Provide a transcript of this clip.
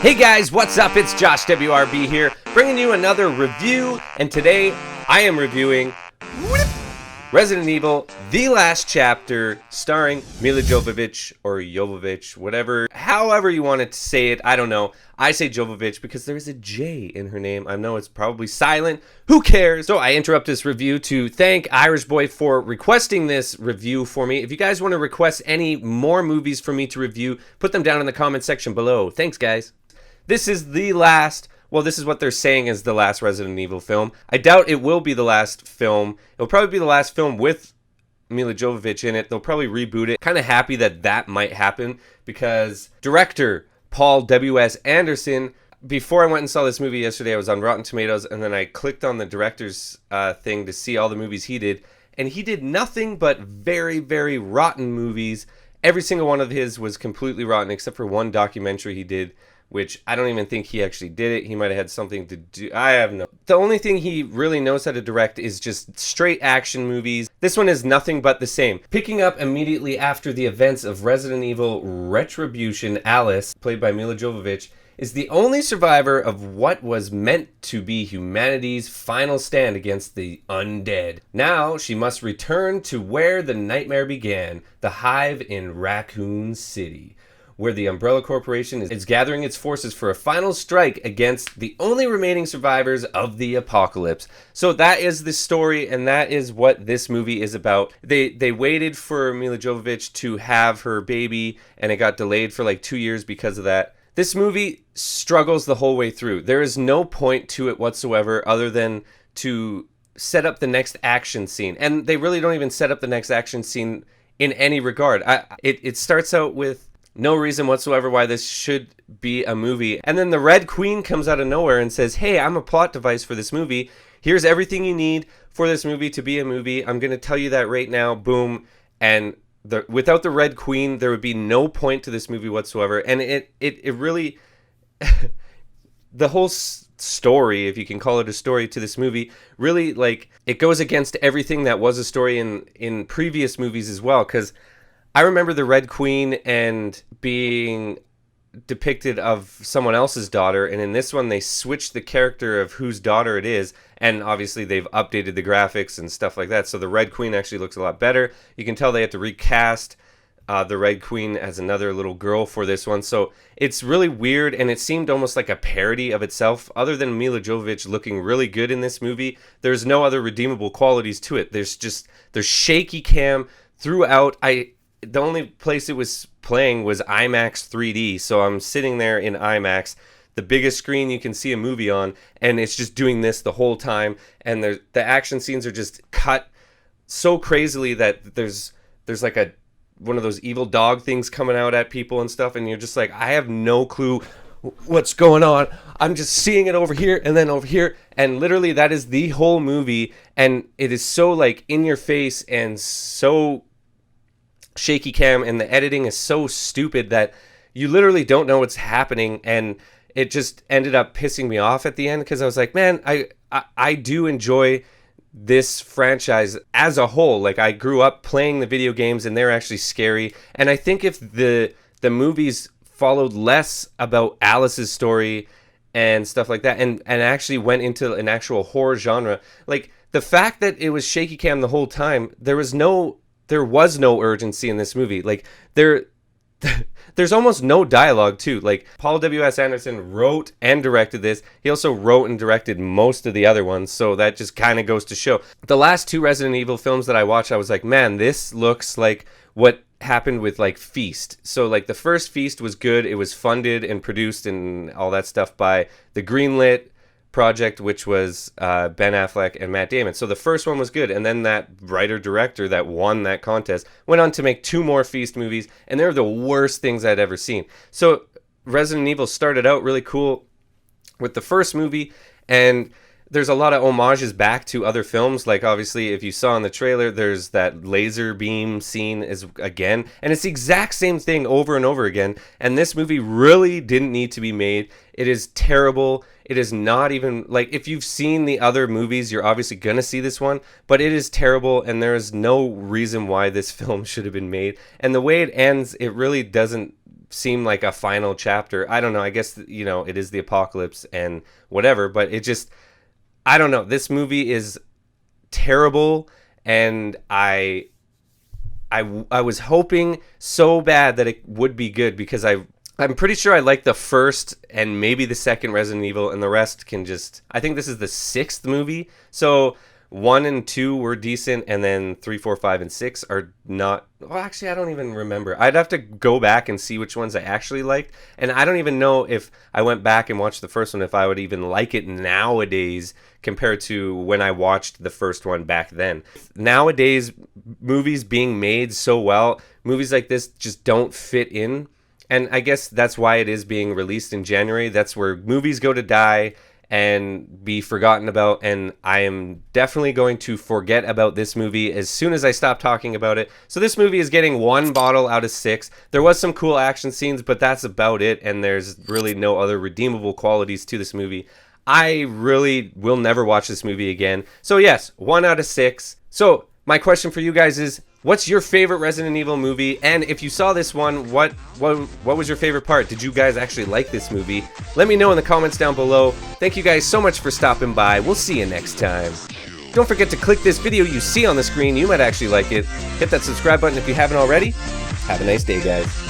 Hey guys, what's up? It's Josh WRB here, bringing you another review, and today I am reviewing Resident Evil, The Last Chapter, starring Milla Jovovich, or Jovovich, whatever, however you want to say it, I don't know. I say Jovovich because there is a J in her name. I know it's probably silent. Who cares? So I interrupt this review to thank Irish Boy for requesting this review for me. If you guys want to request any more movies for me to review, put them down in the comment section below. Thanks, guys. This is the last, well, this is what they're saying is the last Resident Evil film. I doubt it will be the last film. It'll probably be the last film with Milla Jovovich in it. They'll probably reboot it. Kind of happy that that might happen because director Paul W.S. Anderson, before I went and saw this movie yesterday, I was on Rotten Tomatoes, and then I clicked on the director's thing to see all the movies he did, and he did nothing but very, very rotten movies. Every single one of his was completely rotten except for one documentary he did, which I don't even think he actually did it. He might have had something to do. I have no. The only thing he really knows how to direct is just straight action movies. This one is nothing but the same. Picking up immediately after the events of Resident Evil Retribution, Alice, played by Milla Jovovich, is the only survivor of what was meant to be humanity's final stand against the undead. Now she must return to where the nightmare began, the Hive in Raccoon City, where the Umbrella Corporation is gathering its forces for a final strike against the only remaining survivors of the apocalypse. So that is the story, and that is what this movie is about. They waited for Milla Jovovich to have her baby, and it got delayed for like 2 years because of that. This movie struggles the whole way through. There is no point to it whatsoever other than to set up the next action scene. And they really don't even set up the next action scene in any regard. It starts out with no reason whatsoever why this should be a movie. And then the Red Queen comes out of nowhere and says, hey, I'm a plot device for this movie. Here's everything you need for this movie to be a movie. I'm going to tell you that right now. Boom. And without the Red Queen, there would be no point to this movie whatsoever. And it really, the whole story, if you can call it a story to this movie, really, like, it goes against everything that was a story in previous movies as well. Because I remember the Red Queen and being depicted of someone else's daughter, and in this one they switched the character of whose daughter it is, and obviously they've updated the graphics and stuff like that, so the Red Queen actually looks a lot better. You can tell they had to recast the Red Queen as another little girl for this one, so it's really weird, and it seemed almost like a parody of itself. Other than Milla Jovovich looking really good in this movie, there's no other redeemable qualities to it. There's shaky cam throughout. The only place it was playing was IMAX 3D, so I'm sitting there in IMAX, the biggest screen you can see a movie on, and it's just doing this the whole time, and the action scenes are just cut so crazily that there's like one of those evil dog things coming out at people and stuff, and you're just like, I have no clue what's going on. I'm just seeing it over here and then over here, and literally that is the whole movie, and it is so like in your face and so shaky cam, and the editing is so stupid that you literally don't know what's happening, and it just ended up pissing me off at the end because I was like, man, I do enjoy this franchise as a whole. Like, I grew up playing the video games and they're actually scary, and I think if the movies followed less about Alice's story and stuff like that, and actually went into an actual horror genre, like the fact that it was shaky cam the whole time, there was no urgency in this movie. Like, there's almost no dialogue too. Like, Paul W.S. Anderson wrote and directed this. He also wrote and directed most of the other ones, so that just kind of goes to show. The last two Resident Evil films that I watched, I was like, man, this looks like what happened with like Feast. So like the first Feast was good. It was funded and produced and all that stuff by the Greenlit project, which was Ben Affleck and Matt Damon. So the first one was good, and then that writer-director that won that contest went on to make two more Feast movies, and they're the worst things I'd ever seen. So Resident Evil started out really cool with the first movie, and there's a lot of homages back to other films. Like, obviously, if you saw in the trailer, there's that laser beam scene again, and it's the exact same thing over and over again, and this movie really didn't need to be made. It is terrible. It is not even, like, if you've seen the other movies, you're obviously going to see this one, but it is terrible, and there is no reason why this film should have been made. And the way it ends, it really doesn't seem like a final chapter. I don't know. I guess, you know, it is the apocalypse and whatever, but it just, I don't know. This movie is terrible, and I was hoping so bad that it would be good, because I'm pretty sure I like the first and maybe the second Resident Evil, and the rest can just, I think this is the 6th movie. So 1 and 2 were decent, and then 3, 4, 5, and 6 are not. Well, actually, I don't even remember. I'd have to go back and see which ones I actually liked, and I don't even know if I went back and watched the first one, if I would even like it nowadays compared to when I watched the first one back then. Nowadays, movies being made so well, movies like this just don't fit in, and I guess that's why it is being released in January. That's where movies go to die and be forgotten about, and I am definitely going to forget about this movie as soon as I stop talking about it. So this movie is getting 1 bottle out of 6. There was some cool action scenes, but that's about it, and there's really no other redeemable qualities to this movie. I really will never watch this movie again. So yes, 1 out of 6. So my question for you guys is, what's your favorite Resident Evil movie? And if you saw this one, what was your favorite part? Did you guys actually like this movie? Let me know in the comments down below. Thank you guys so much for stopping by. We'll see you next time. Don't forget to click this video you see on the screen. You might actually like it. Hit that subscribe button if you haven't already. Have a nice day, guys.